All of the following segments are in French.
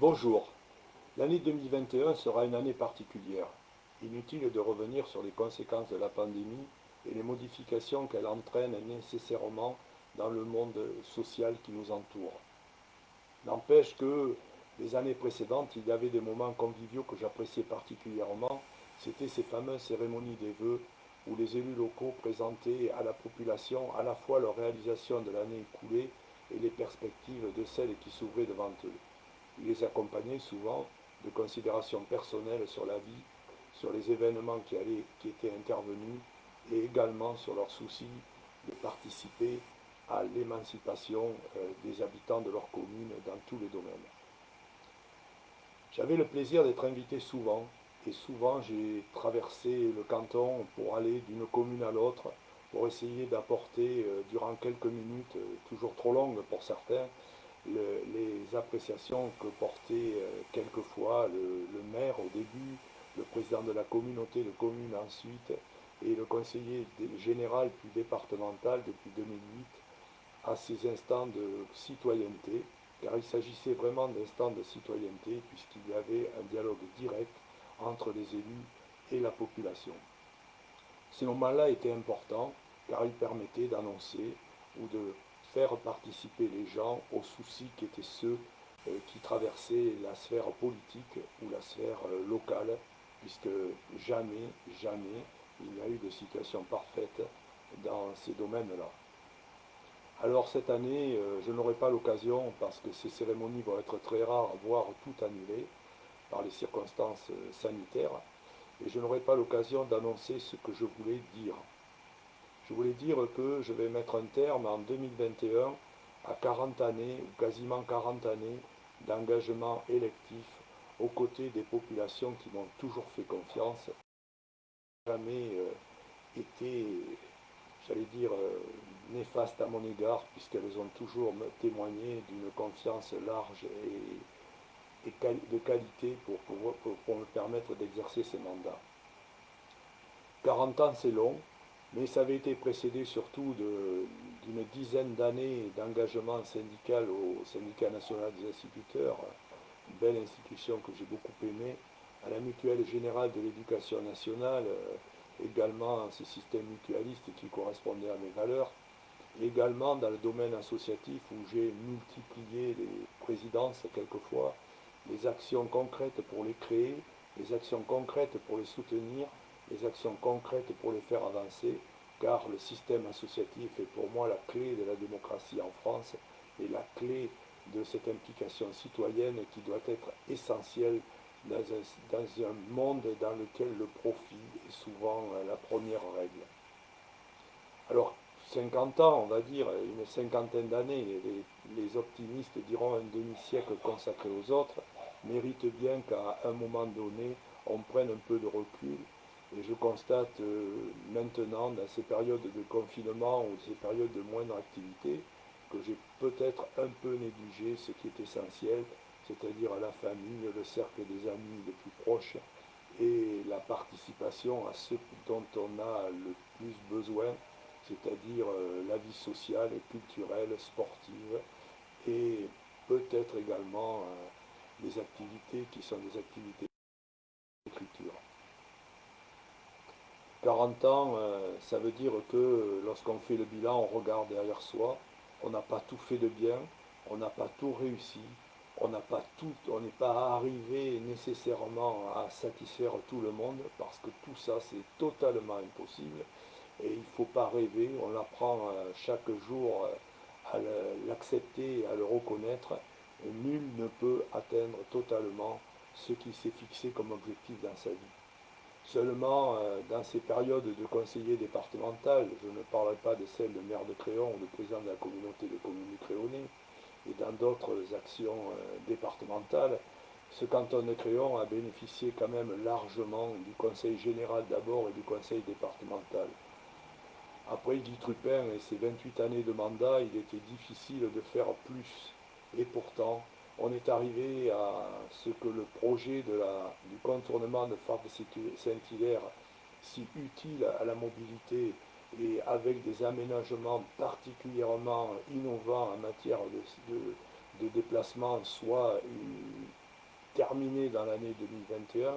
Bonjour, l'année 2021 sera une année particulière. Inutile de revenir sur les conséquences de la pandémie et les modifications qu'elle entraîne nécessairement dans le monde social qui nous entoure. N'empêche que les années précédentes, il y avait des moments conviviaux que j'appréciais particulièrement. C'était ces fameuses cérémonies des vœux où les élus locaux présentaient à la population à la fois leur réalisation de l'année écoulée et les perspectives de celles qui s'ouvraient devant eux. Il les accompagnait souvent de considérations personnelles sur la vie, sur les événements qui étaient intervenus et également sur leur souci de participer à l'émancipation des habitants de leur commune dans tous les domaines. J'avais le plaisir d'être invité souvent et souvent j'ai traversé le canton pour aller d'une commune à l'autre pour essayer d'apporter durant quelques minutes, toujours trop longues pour certains, les appréciations que portait quelquefois le maire au début, le président de la communauté de communes ensuite, et le conseiller général puis départemental depuis 2008 à ces instants de citoyenneté, car il s'agissait vraiment d'instants de citoyenneté puisqu'il y avait un dialogue direct entre les élus et la population. Ces moments-là étaient importants car ils permettaient d'annoncer ou de faire participer les gens aux soucis qui étaient ceux qui traversaient la sphère politique ou la sphère locale, puisque jamais, jamais il n'y a eu de situation parfaite dans ces domaines-là. Alors cette année, je n'aurai pas l'occasion, parce que ces cérémonies vont être très rares, voire tout annulées par les circonstances sanitaires, et je n'aurai pas l'occasion d'annoncer ce que je voulais dire. Je voulais dire que je vais mettre un terme en 2021 à 40 années, ou quasiment 40 années, d'engagement électif aux côtés des populations qui m'ont toujours fait confiance, jamais été, j'allais dire, néfastes à mon égard, puisqu'elles ont toujours témoigné d'une confiance large et de qualité pour me permettre d'exercer ces mandats. 40 ans, c'est long, mais ça avait été précédé surtout d'une dizaine d'années d'engagement syndical au Syndicat national des instituteurs, une belle institution que j'ai beaucoup aimée, à la Mutuelle générale de l'éducation nationale, également ces systèmes mutualistes qui correspondaient à mes valeurs, et également dans le domaine associatif où j'ai multiplié les présidences quelquefois, les actions concrètes pour les créer, les actions concrètes pour les soutenir, les actions concrètes pour les faire avancer, car le système associatif est pour moi la clé de la démocratie en France et la clé de cette implication citoyenne qui doit être essentielle dans un monde dans lequel le profit est souvent la première règle. Alors, 50 ans, on va dire, une cinquantaine d'années, les optimistes diront un demi-siècle consacré aux autres, méritent bien qu'à un moment donné, on prenne un peu de recul. Et je constate maintenant, dans ces périodes de confinement ou ces périodes de moindre activité, que j'ai peut-être un peu négligé ce qui est essentiel, c'est-à-dire la famille, le cercle des amis les plus proches et la participation à ce dont on a le plus besoin, c'est-à-dire la vie sociale, culturelle, sportive et peut-être également des activités qui sont des activités d'écriture. 40 ans, ça veut dire que lorsqu'on fait le bilan, on regarde derrière soi, on n'a pas tout fait de bien, on n'a pas tout réussi, on n'est pas arrivé nécessairement à satisfaire tout le monde, parce que tout ça c'est totalement impossible, et il ne faut pas rêver, on apprend chaque jour à l'accepter et à le reconnaître, et nul ne peut atteindre totalement ce qu'il s'est fixé comme objectif dans sa vie. Seulement, dans ces périodes de conseiller départemental, je ne parlerai pas de celles de maire de Créon ou de président de la communauté de communes du Créonais, et dans d'autres actions départementales, ce canton de Créon a bénéficié quand même largement du conseil général d'abord et du conseil départemental. Après Guy Truppin et ses 28 années de mandat, il était difficile de faire plus. Et pourtant, on est arrivé à ce que le projet du contournement de Fabre-Saint-Hilaire, si utile à la mobilité et avec des aménagements particulièrement innovants en matière de déplacement, soit terminé dans l'année 2021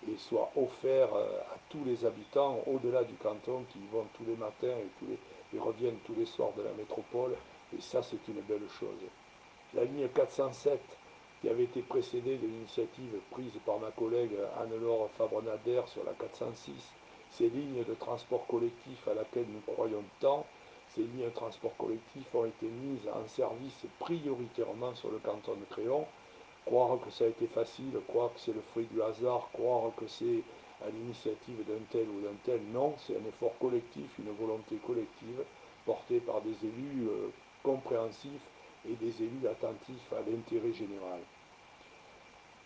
et soit offert à tous les habitants au-delà du canton qui y vont tous les matins et reviennent tous les soirs de la métropole. Et ça, c'est une belle chose. La ligne 407, qui avait été précédée de l'initiative prise par ma collègue Anne-Laure Fabre-Nader sur la 406, ces lignes de transport collectif à laquelle nous croyons tant, ces lignes de transport collectif ont été mises en service prioritairement sur le canton de Créon. Croire que ça a été facile, croire que c'est le fruit du hasard, croire que c'est à l'initiative d'un tel ou d'un tel, non, c'est un effort collectif, une volonté collective portée par des élus compréhensifs et des élus attentifs à l'intérêt général.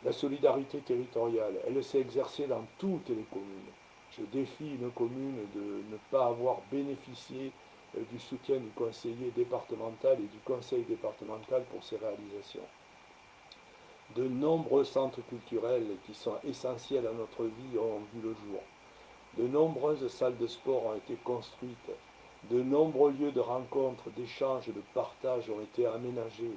La solidarité territoriale, elle s'est exercée dans toutes les communes. Je défie une commune de ne pas avoir bénéficié du soutien du conseiller départemental et du conseil départemental pour ses réalisations. De nombreux centres culturels qui sont essentiels à notre vie ont vu le jour. De nombreuses salles de sport ont été construites. De nombreux lieux de rencontre, d'échange, de partage ont été aménagés.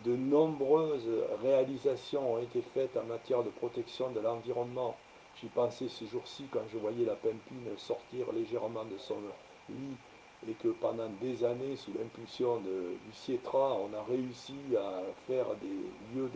De nombreuses réalisations ont été faites en matière de protection de l'environnement. J'y pensais ces jours-ci quand je voyais la Pimpine sortir légèrement de son lit et que pendant des années, sous l'impulsion du CIETRA, on a réussi à faire des lieux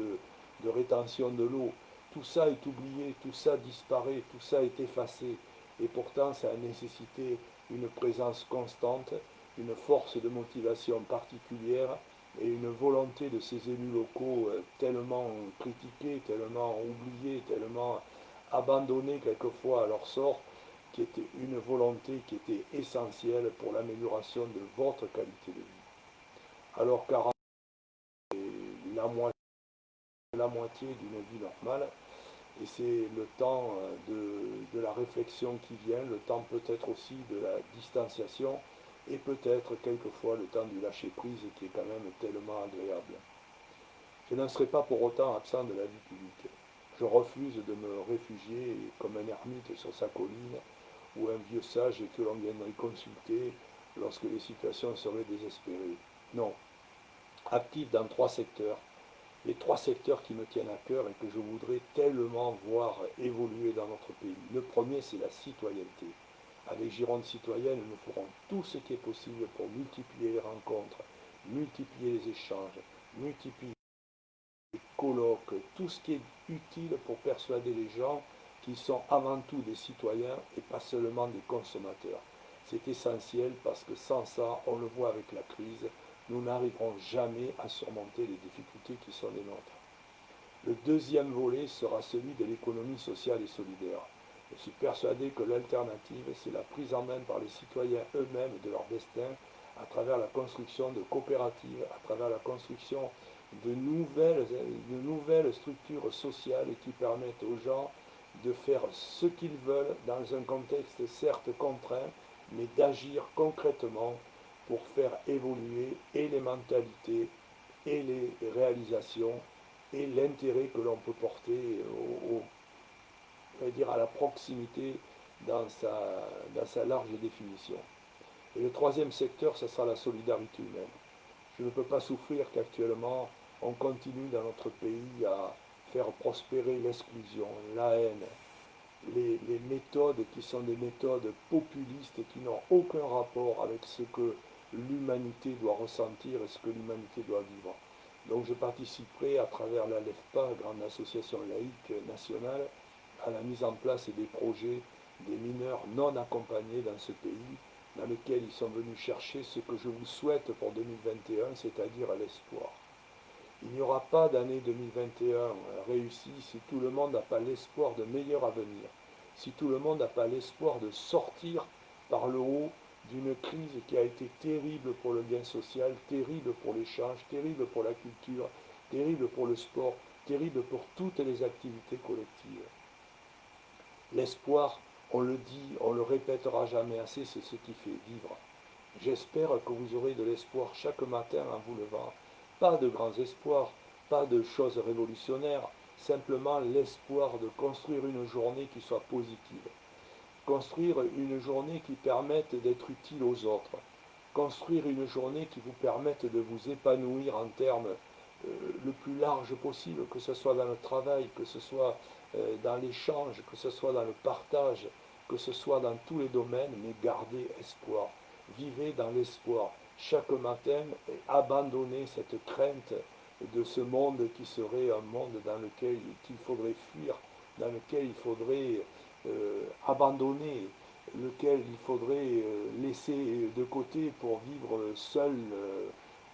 de rétention de l'eau. Tout ça est oublié, tout ça disparaît, tout ça est effacé. Et pourtant, ça a nécessité une présence constante, une force de motivation particulière et une volonté de ces élus locaux tellement critiqués, tellement oubliés, tellement abandonnés quelquefois à leur sort, qui était une volonté qui était essentielle pour l'amélioration de votre qualité de vie. Alors qu'à la moitié, la moitié d'une vie normale, et c'est le temps de la réflexion qui vient, le temps peut-être aussi de la distanciation, et peut-être quelquefois le temps du lâcher-prise qui est quand même tellement agréable. Je n'en serai pas pour autant absent de la vie publique. Je refuse de me réfugier comme un ermite sur sa colline ou un vieux sage que l'on viendrait consulter lorsque les situations seraient désespérées. Non. Actif dans 3 secteurs, les 3 secteurs qui me tiennent à cœur et que je voudrais tellement voir évoluer dans notre pays. Le premier, c'est la citoyenneté. Avec Gironde citoyenne, nous ferons tout ce qui est possible pour multiplier les rencontres, multiplier les échanges, multiplier les colloques, tout ce qui est utile pour persuader les gens qu'ils sont avant tout des citoyens et pas seulement des consommateurs. C'est essentiel parce que sans ça, on le voit avec la crise, nous n'arriverons jamais à surmonter les difficultés qui sont les nôtres. Le deuxième volet sera celui de l'économie sociale et solidaire. Je suis persuadé que l'alternative, c'est la prise en main par les citoyens eux-mêmes de leur destin à travers la construction de coopératives, à travers la construction de nouvelles structures sociales qui permettent aux gens de faire ce qu'ils veulent dans un contexte certes contraint, mais d'agir concrètement pour faire évoluer et les mentalités et les réalisations et l'intérêt que l'on peut porter à la proximité dans sa large définition. Et le troisième secteur, ce sera la solidarité humaine. Je ne peux pas souffrir qu'actuellement, on continue dans notre pays à faire prospérer l'exclusion, la haine, les méthodes qui sont des méthodes populistes et qui n'ont aucun rapport avec ce que l'humanité doit ressentir et ce que l'humanité doit vivre. Donc je participerai à travers la LEFPA, grande association laïque nationale, à la mise en place des projets des mineurs non accompagnés dans ce pays, dans lesquels ils sont venus chercher ce que je vous souhaite pour 2021, c'est-à-dire l'espoir. Il n'y aura pas d'année 2021 réussie si tout le monde n'a pas l'espoir de meilleur avenir, si tout le monde n'a pas l'espoir de sortir par le haut d'une crise qui a été terrible pour le lien social, terrible pour l'échange, terrible pour la culture, terrible pour le sport, terrible pour toutes les activités collectives. L'espoir, on le dit, on le répétera jamais assez, c'est ce qui fait vivre. J'espère que vous aurez de l'espoir chaque matin en vous levant. Pas de grands espoirs, pas de choses révolutionnaires, simplement l'espoir de construire une journée qui soit positive. Construire une journée qui permette d'être utile aux autres. Construire une journée qui vous permette de vous épanouir en termes le plus large possible, que ce soit dans le travail, que ce soit dans l'échange, que ce soit dans le partage, que ce soit dans tous les domaines, mais gardez espoir. Vivez dans l'espoir chaque matin et abandonnez cette crainte de ce monde qui serait un monde dans lequel il faudrait fuir, dans lequel il faudrait abandonner, lequel il faudrait laisser de côté pour vivre seul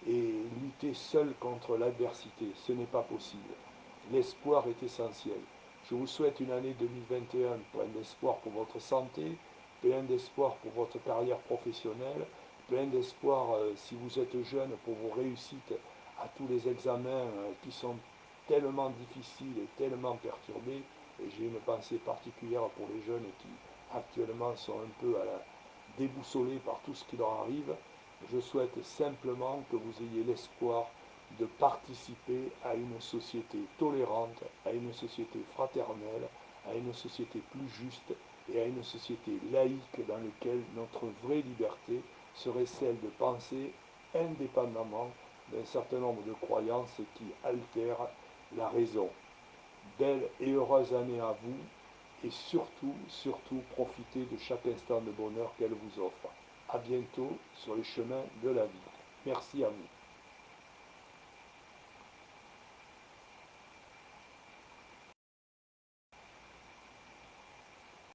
et lutter seul contre l'adversité. Ce n'est pas possible. L'espoir est essentiel. Je vous souhaite une année 2021 pleine d'espoir pour votre santé, plein d'espoir pour votre carrière professionnelle, plein d'espoir si vous êtes jeune pour vos réussites à tous les examens qui sont tellement difficiles et tellement perturbés. Et j'ai une pensée particulière pour les jeunes qui actuellement sont un peu déboussolés par tout ce qui leur arrive. Je souhaite simplement que vous ayez l'espoir de participer à une société tolérante, à une société fraternelle, à une société plus juste et à une société laïque dans laquelle notre vraie liberté serait celle de penser indépendamment d'un certain nombre de croyances qui altèrent la raison. Belle et heureuse année à vous et surtout, surtout, profitez de chaque instant de bonheur qu'elle vous offre. À bientôt sur les chemins de la vie. Merci à vous.